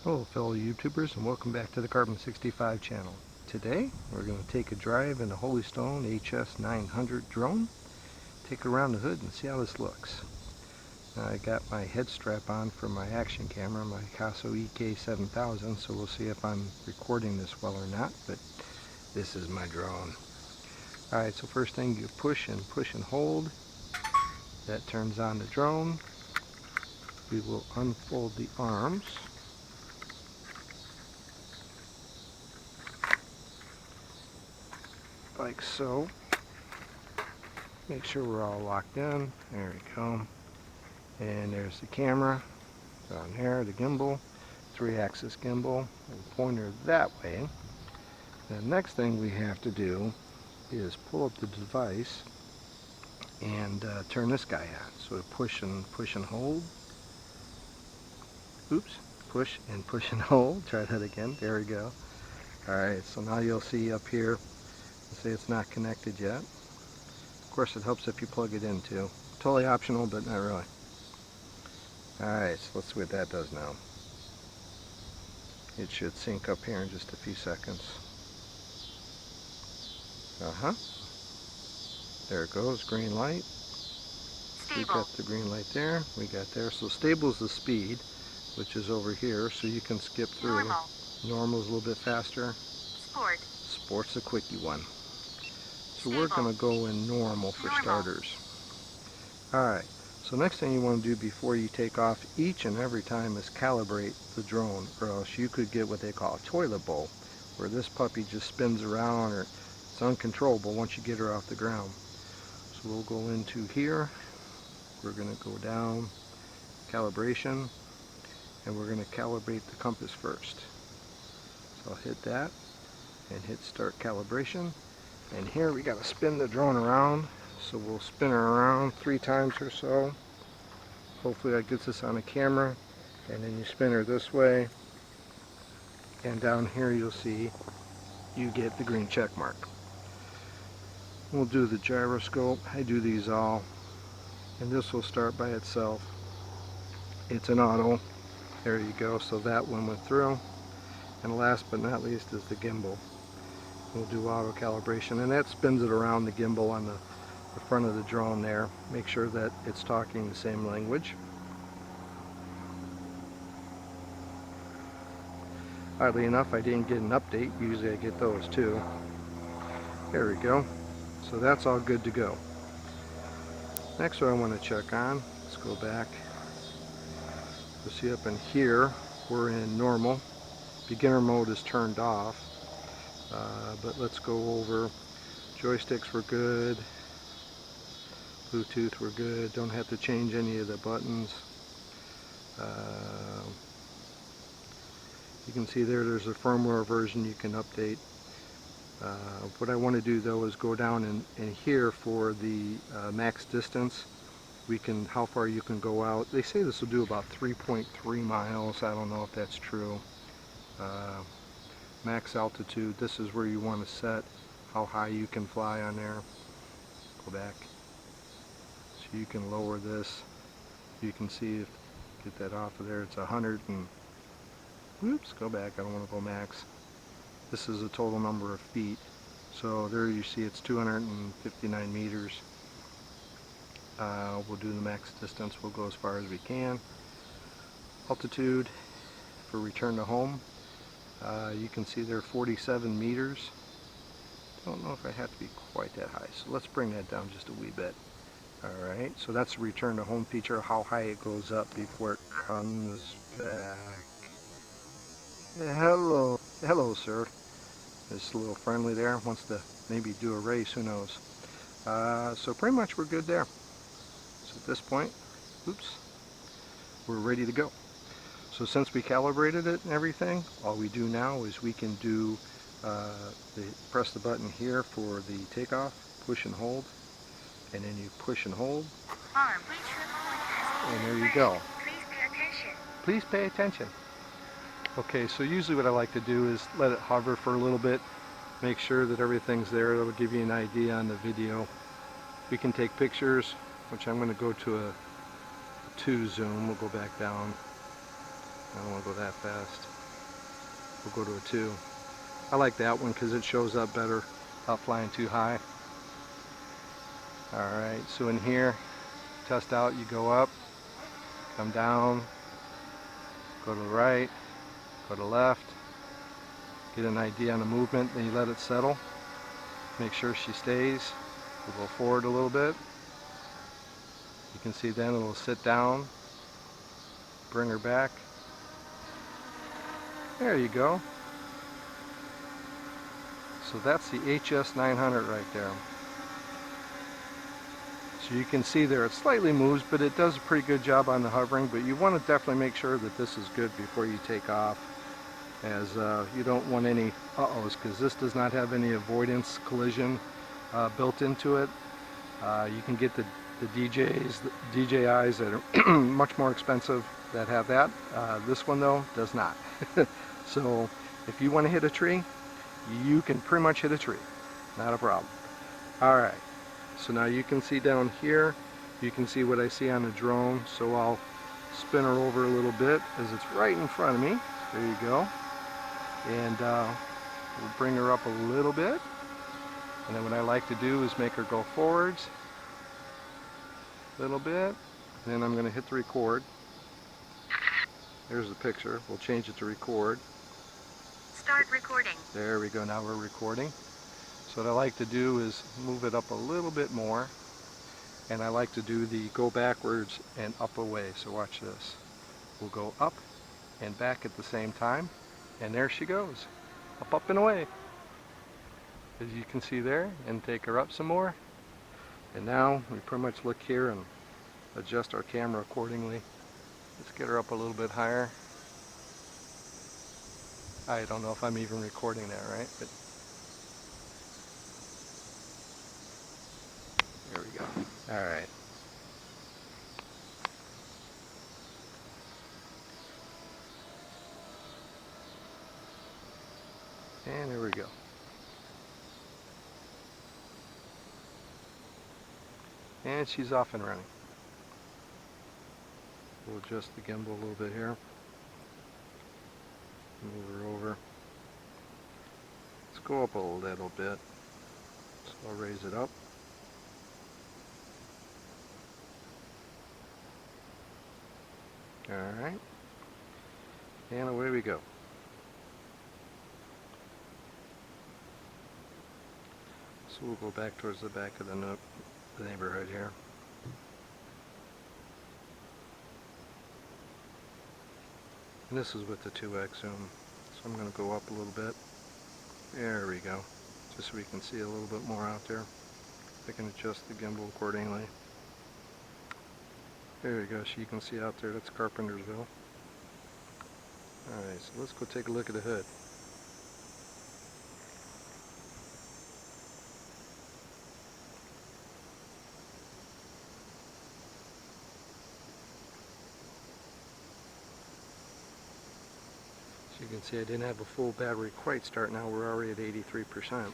Hello fellow YouTubers, and welcome back to the Carbon 65 channel. Today we're going to take a drive in the Holystone HS-900 drone, take it around the hood and see how this looks. Now, I got my head strap on for my action camera, my Akaso EK7000, so we'll see if I'm recording this well or not, but this is my drone. Alright, so first thing, you push and hold. That turns on the drone. We will unfold the arms. Like so. Make sure we're all locked in. There we go. And there's the camera down there, the gimbal, 3-axis gimbal, and pointer that way. The next thing we have to do is pull up the device and turn this guy on. So push and hold. Oops, push and hold. Try that again. There we go. Alright, so now you'll see up here, say it's not connected yet. Of course, it helps if you plug it in too. Totally optional, but not really. Alright, so let's see what that does now. It should sync up here in just a few seconds. There it goes, green light. Stable. We got the green light there, we got there. So stable is the speed, which is over here, so you can skip through. Normal is a little bit faster. Sport. Sport's a quickie one. So Stable. we're going to go in normal for starters. Alright, so next thing you want to do before you take off each and every time is calibrate the drone, or else you could get what they call a toilet bowl, where this puppy just spins around, or it's uncontrollable once you get her off the ground. So we'll go into here, we're going to go down, calibration, and we're going to calibrate the compass first. So I'll hit that, and hit start calibration, and here we got to spin the drone around. So we'll spin her around 3 times or so. Hopefully that gets us on the camera. And then you spin her this way. And down here you'll see you get the green check mark. We'll do the gyroscope. I do these all. And this will start by itself. It's an auto. There you go. So that one went through. And last but not least is the gimbal. We'll do auto calibration. And that spins it around the gimbal on the front of the drone there. Make sure that it's talking the same language. Oddly enough, I didn't get an update. Usually I get those too. There we go. So that's all good to go. Next what I want to check on, let's go back. You'll see up in here, we're in normal. Beginner mode is turned off. But let's go over. Joysticks were good. Bluetooth we're good. Don't have to change any of the buttons. You can see there's a firmware version you can update. What I want to do though is go down in here for the max distance. How far you can go out. They say this will do about 3.3 miles. I don't know if that's true. Max altitude, this is where you want to set how high you can fly on there. Go back. So you can lower this. You can see if get that off of there. It's 100 and whoops, go back. I don't want to go max. This is the total number of feet. So there you see it's 259 meters. We'll do the max distance. We'll go as far as we can. Altitude for return to home. You can see there 47 meters. Don't know if I have to be quite that high. So let's bring that down just a wee bit. Alright, so that's the return to home feature, how high it goes up before it comes back. Hello, sir. Just a little friendly there, wants to maybe do a race, who knows. So pretty much we're good there. So at this point, oops, we're ready to go. So since we calibrated it and everything, all we do now is we can do, press the button here for the takeoff, push and hold. And then you push and hold, and there you go. Please pay attention. Okay, so usually what I like to do is let it hover for a little bit, make sure that everything's there. It'll give you an idea on the video. We can take pictures, which I'm going to go to a 2 zoom. We'll go back down. I don't want to go that fast. we'll go to a 2. I like that one because it shows up better without flying too high. Alright, so in here, test out, you go up, come down, go to the right, go to the left, get an idea on the movement, then you let it settle. Make sure she stays. We'll go forward a little bit. You can see then it'll sit down. Bring her back. There you go. So that's the HS-900 right there. So you can see there it slightly moves, but it does a pretty good job on the hovering, but you want to definitely make sure that this is good before you take off, as you don't want any uh-ohs, because this does not have any avoidance collision built into it. You can get the DJIs that are much more expensive that have that. This one though does not. So if you want to hit a tree, you can pretty much hit a tree, not a problem. Alright, so now you can see down here, you can see what I see on the drone, so I'll spin her over a little bit as it's right in front of me. There you go. And we'll bring her up a little bit, and then what I like to do is make her go forwards a little bit, and then I'm going to hit the record. There's the picture. We'll change it to record. Start recording. There we go, now we're recording. So what I like to do is move it up a little bit more, and I like to do the go backwards and up away. So watch this. We'll go up and back at the same time, and there she goes. Up and away. As you can see there, and take her up some more. And now we pretty much look here and adjust our camera accordingly. Let's get her up a little bit higher. I don't know if I'm even recording that right, but there we go. Alright. And there we go. And she's off and running. We'll adjust the gimbal a little bit here. Move her over. Let's go up a little bit. So I'll raise it up. Alright. And away we go. So we'll go back towards the back of the neighborhood here. And this is with the 2x zoom. So I'm going to go up a little bit. There we go. Just so we can see a little bit more out there. I can adjust the gimbal accordingly. There you go. So you can see out there, that's Carpentersville. Alright, so let's go take a look at the hood. So you can see I didn't have a full battery quite start. Now we're already at 83%.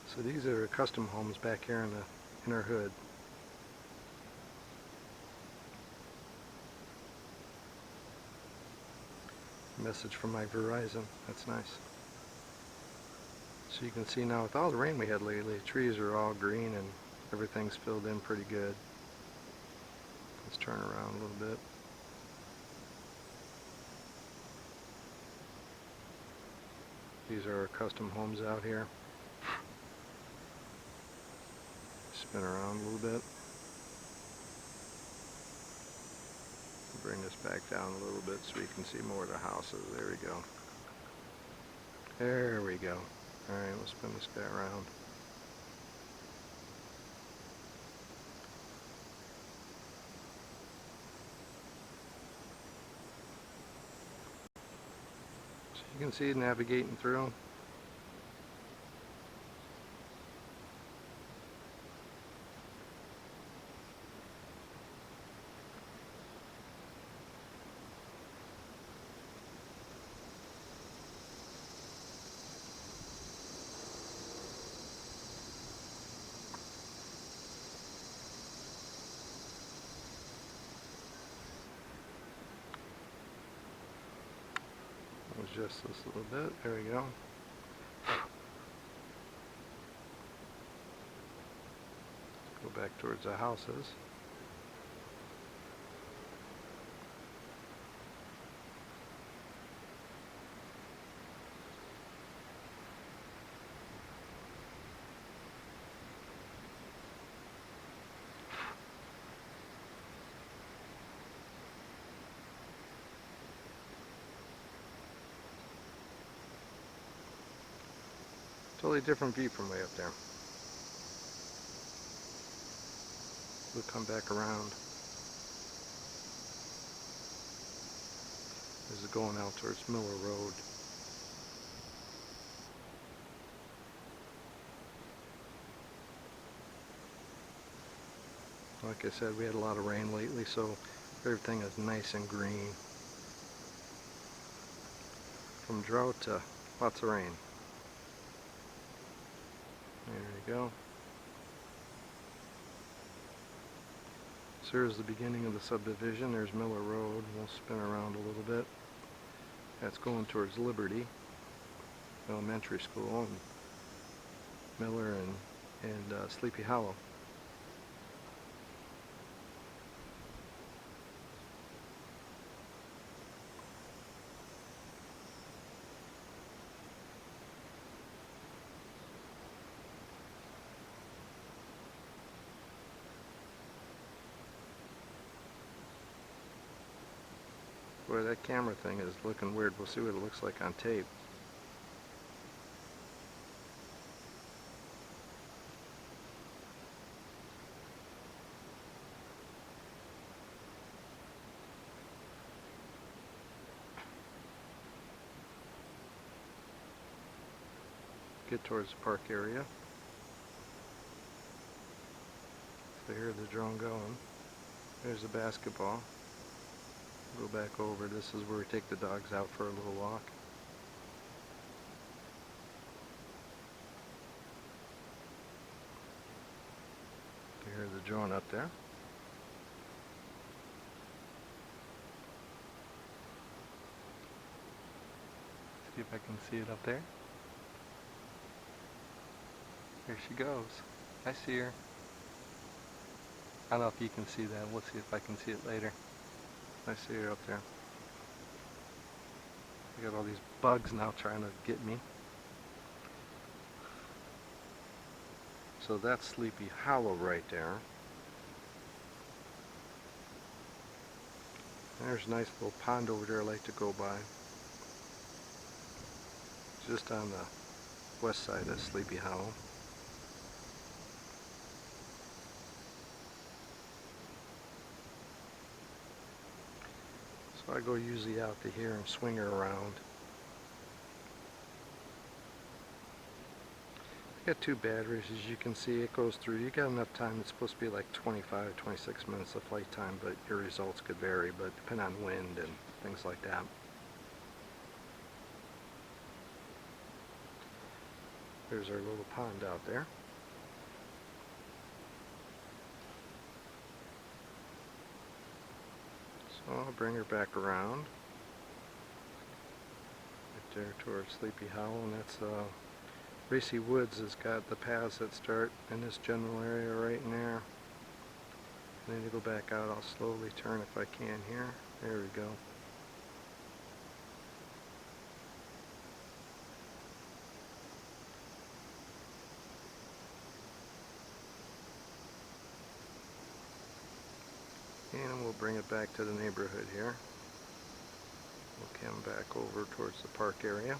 So these are custom homes back here in the inner hood. Message from my Verizon. That's nice. So you can see now with all the rain we had lately, the trees are all green and everything's filled in pretty good. Let's turn around a little bit. These are our custom homes out here. Spin around a little bit. Bring this back down a little bit so we can see more of the houses. There we go. There we go. Alright, we'll spin this guy around. So you can see it navigating through. adjust this a little bit. There we go. Go back towards the houses. Totally different view from way up there. We'll come back around. This is going out towards Miller Road. Like I said, we had a lot of rain lately, so everything is nice and green. From drought to lots of rain. There you go. So here's the beginning of the subdivision. There's Miller Road. We'll spin around a little bit. That's going towards Liberty Elementary School and Miller and Sleepy Hollow. Boy, that camera thing is looking weird. We'll see what it looks like on tape. Get towards the park area. So here's the drone going. There's the basketball. Go back over. This is where we take the dogs out for a little walk. Here's the drone up there. See if I can see it up there. There she goes. I see her. I don't know if you can see that. We'll see if I can see it later. I see her up there. I got all these bugs now trying to get me. So that's Sleepy Hollow right there. There's a nice little pond over there I like to go by. Just on the west side of Sleepy Hollow. So I go usually out to here and swing her around. I got two batteries, as you can see. It goes through. You got enough time. It's supposed to be like 25, 26 minutes of flight time, but your results could vary, but depend on wind and things like that. There's our little pond out there. So I'll bring her back around. Right there towards Sleepy Hollow, and that's Racy Woods has got the paths that start in this general area right in there. And then to go back out, I'll slowly turn if I can here. There we go. And we'll bring it back to the neighborhood here. We'll come back over towards the park area.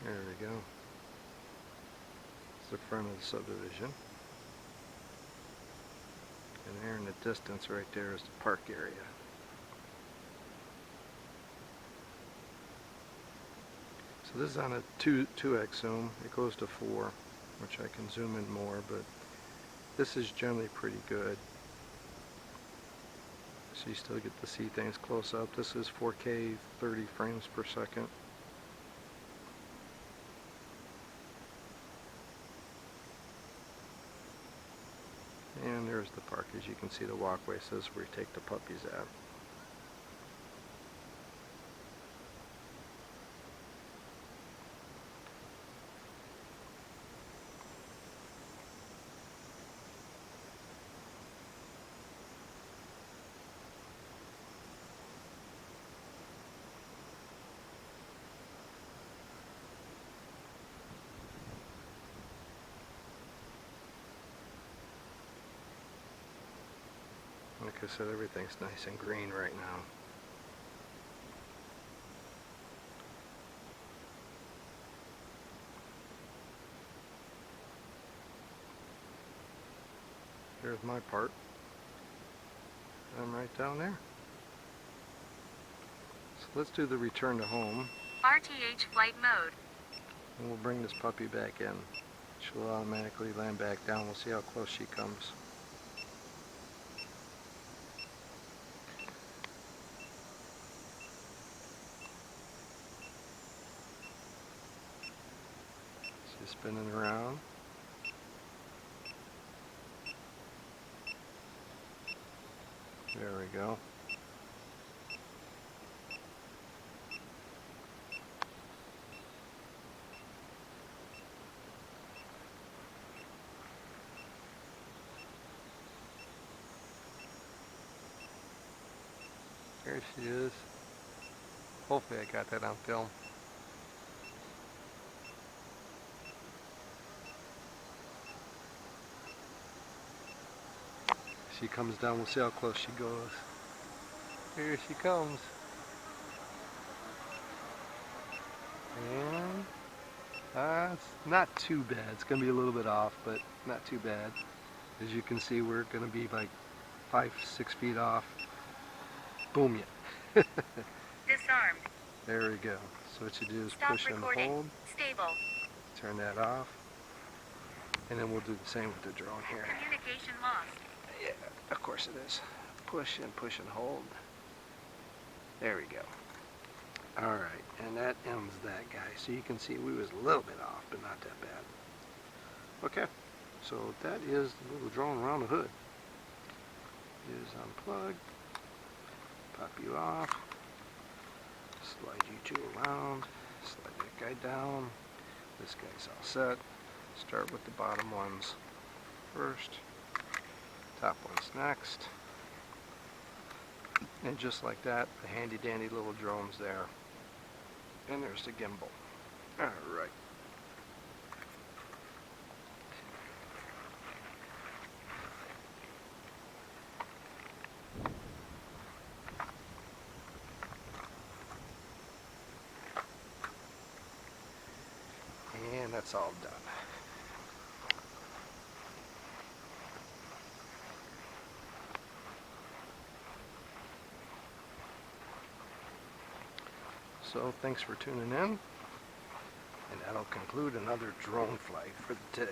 There we go. It's the front of the subdivision. And there in the distance right there is the park area. So this is on a 2x zoom. It goes to 4, which I can zoom in more, but this is generally pretty good. So you still get to see things close up. This is 4K 30 frames per second. And there's the park. As you can see, the walkway says where you take the puppies at. Like I said, everything's nice and green right now. Here's my part. I'm right down there. So let's do the return to home. RTH flight mode. And we'll bring this puppy back in. She'll automatically land back down. We'll see how close she comes. She's spinning around. There we go. There she is. Hopefully I got that on film. She comes down, we'll see how close she goes. Here she comes. And it's not too bad. It's going to be a little bit off, but not too bad. As you can see, we're going to be like 5-6 feet off. Boom ya. Disarmed. There we go. So what you do is Stop push recording. and hold. Stable. Turn that off. And then we'll do the same with the drone here. Communication lost. Yeah, of course it is. Push and hold. There we go. Alright, and that ends that guy. So you can see we was a little bit off, but not that bad. Okay, so that is the little drone around the hood. Is unplugged. Pop you off. Slide you two around. Slide that guy down. This guy's all set. Start with the bottom ones first. Top one's next. And just like that, the handy dandy little drone's there. And there's the gimbal. Alright. And that's all done. So thanks for tuning in, and that'll conclude another drone flight for today.